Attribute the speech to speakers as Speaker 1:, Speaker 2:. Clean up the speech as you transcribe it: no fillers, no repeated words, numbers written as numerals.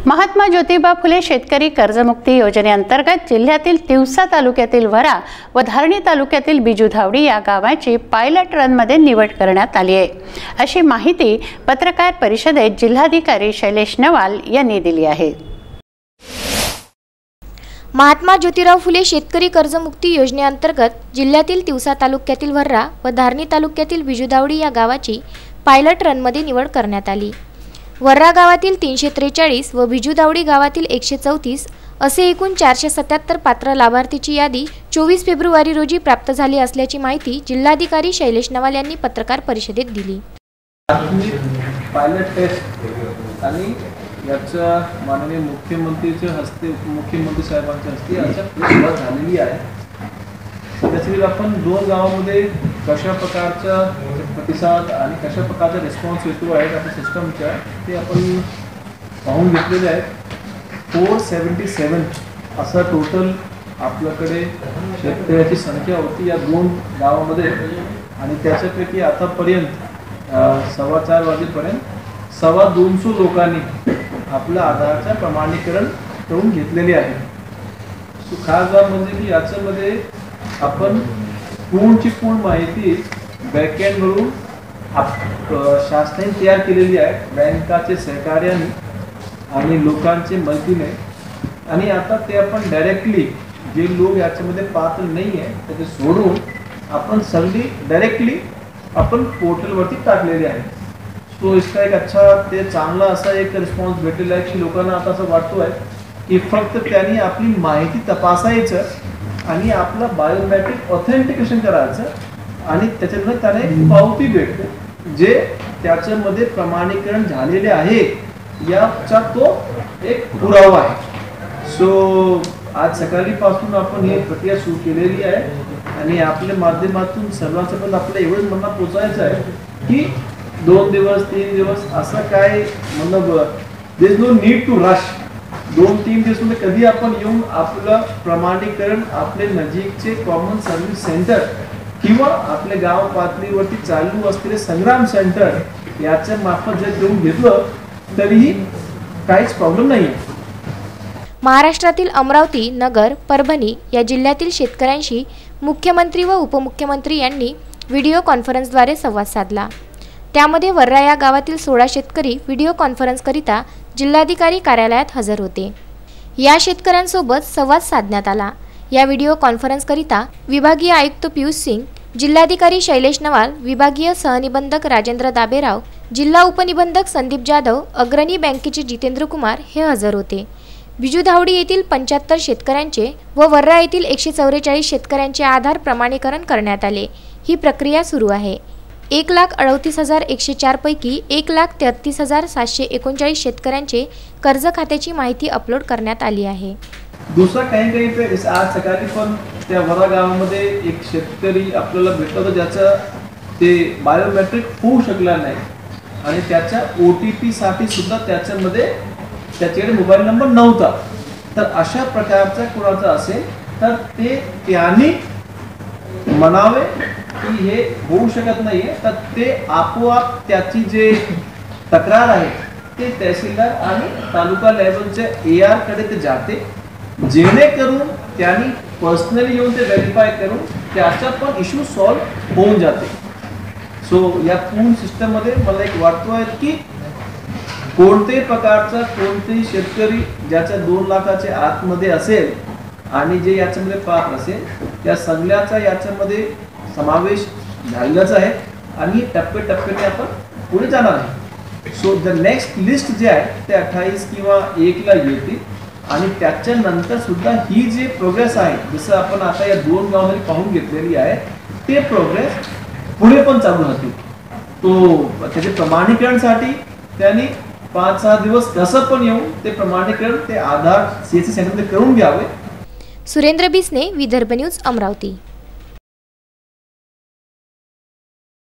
Speaker 1: महात्मा ज्योतिबा फुले शेतकरी कर्जमुक्ती योजनेअंतर्गत जिल्ह्यातील तिवसा तालुक्यातील वरा व धारणी तालुक्यातील बिजुधावडी या गावाची पायलट रनमध्ये निवड करण्यात आली आहे, अशी माहिती पत्रकार परिषदेत जिल्हाधिकारी शैलेश नवाल यांनी दिली आहे।
Speaker 2: महात्मा ज्योतिराव फुले शेतकरी कर्जमुक्ती योजनेअंतर्गत जिल्ह्यातील तिवसा तालुक्यातील वर्रा व धारणी तालुक्यातील बिजुधावडी या गावाची पायलट रनमध्ये निवड करण्यात आली। वर्रा गावातील 343 व बिजुधावडी गावातील 134 असे एकूण 477 पात्र लाभार्थीची यादी 24 फेब्रुवारी रोजी प्राप्त झाली असल्याची माहिती जिल्हाधिकारी शैलेश नवाल यांनी पत्रकार परिषदेत दिली।
Speaker 3: पायलट टेस्ट आणि याच्या माननीय मुख्यमंत्रीच्या हस्ते उपमुख्यमंत्री साहेबांच्या हस्ते याच्या सुरुवात झालेली आहे। त्यासाठी आपण दोन गावांमध्ये कशा प्रकारचा प्रतिसाद आणि कशा प्रकारचा रिस्पॉन्स येतो आहे आपल्या सिस्टमच्या ते आपण पाहून घेतलेले आहे। 477 असा टोटल आपल्याकडे शेतकऱ्याची संख्या होती या दोन गावांमध्ये आणि त्याच्यापैकी आतापर्यंत 4:15 वाजेपर्यंत 250 लोकांनी आपलं आधारचं प्रमाणीकरण करून घेतलेले आहे। खास बाब म्हणजे की याच्यामध्ये आपण पूर्ण माहिती बॅकएंडवरून शासनाने तयार केलेली आहे, बँकाचे सहकार्याने आणि लोकांचे मदतीने। आणि आता ते आपण डायरेक्टली जे लोक याच्यामध्ये पात्र नाही आहे त्याचे सोडून आपण सगळी डायरेक्टली आपण पोर्टलवरती टाकलेली आहे। सो इसका एक अच्छा ते चांगला असा एक रिस्पॉन्स भेटलेला आहे की लोकांना आता असं वाटतो आहे की फक्त त्यांनी आपली माहिती तपासायचं आणि आपलं बायोमेट्रिक ऑथेंटिकेशन करायचं आणि त्याच्यानंतर त्याला एक पावती भेटते जे त्याच्यामध्ये प्रमाणीकरण झालेले आहे याचा तो एक पुरावा आहे। सो आज सकाळीपासून आपण ही प्रक्रिया सुरू केलेली आहे आणि आपल्या माध्यमातून सर्वांसोबत आपलं एवढंच म्हणणं पोचायचं आहे की 2 दिवस 3 दिवस असं काय मतलब there is no need to rush. 2-3 दिवसामध्ये कधी आपण येऊन आपलं प्रमाणीकरण आपले नजीकचे कॉमन सर्व्हिस सेंटर किंवा आपल्या गाव पातळीवरती चालू असलेले संग्राम सेंटर याच्या मार्फत जर देऊन घेतलं तरीही काहीच प्रॉब्लेम नाही आहे।
Speaker 2: महाराष्ट्रातील अमरावती, नगर, परभणी या जिल्ह्यातील शेतकऱ्यांशी मुख्यमंत्री व उपमुख्यमंत्री यांनी व्हिडिओ कॉन्फरन्सद्वारे संवाद साधला। त्यामध्ये वर्रा या गावातील 16 शेतकरी व्हिडिओ कॉन्फरन्सकरिता जिल्हाधिकारी कार्यालयात हजर होते। या शेतकऱ्यांसोबत संवाद साधण्यात आला। या व्हिडिओ कॉन्फरन्सकरिता विभागीय आयुक्त पियुष सिंग, जिल्हाधिकारी शैलेश नवाल, विभागीय सहनिबंधक राजेंद्र दाबेराव, जिल्हा उपनिबंधक संदीप जाधव, अग्रणी बँकेचे जितेंद्र कुमार हे हजर होते। बिजुधावडी येथील 75 शेतकऱ्यांचे व वर्रा येथील 144 शेतकऱ्यांचे आधार प्रमाणीकरण करण्यात आले। ही प्रक्रिया सुरू आहे। 1,38,104 पैकी 1,33,739 शेतकऱ्यांचे कर्ज खात्याची माहिती अपलोड करण्यात आली आहे।
Speaker 3: दुसरा काही पे आज सकाळी पण त्या वर्रा गावामध्ये एक शेतकरी आपल्याला भेटला होता ज्याचा ते बायोमेट्रिक होऊ शकला नाही आणि त्याच्या OTP साठी सुद्धा त्याच्यामध्ये त्याच्याकडे मोबाईल नंबर नव्हता। तर अशा प्रकारचा कुणाचा असेल तर ते त्यांनी म्हणावे की हे होऊ शकत नाहीये तर ते आपोआप त्याची जे तक्रार आहे ते तहसीलदार आणि तालुका लेवलच्या AR कडे ते जाते, जेणेकरून त्यांनी पर्सनली येऊन ते व्हेरीफाय करून त्याचा पण इश्यू सॉल्व्ह होऊन जाते। सो या पूर्ण सिस्टम मध्ये मला एक वाटतोय की कोणत्याही प्रकारचा कोणतेही शेतकरी ज्याच्या 2 लाखाच्या आतमध्ये असेल आणि जे याच्यामध्ये पात्र असेल त्या सगळ्याचा याच्यामध्ये समावेश झालेलाच आहे आणि टप्प्याटप्प्याने आपण पुढे जाणार आहे। सो द नेक्स्ट लिस्ट जे आहे ते 28 किंवा 1 ला येते आणि त्याच्यानंतर सुद्धा ही जी प्रोग्रेस आहे जसं आपण आता या 2 गावांमध्ये पाहून घेतलेली आहे ते प्रोग्रेस पुढे पण चालू राहते। तो त्याचे प्रमाणीकरणसाठी त्यांनी 5-6 दिवस कसं पण येऊन ते प्रमाणीकरण ते आधार CSC सेंटरमध्ये करून घ्यावे।
Speaker 2: सुरेंद्र बिसने, विदर्भ न्यूज, अमरावती।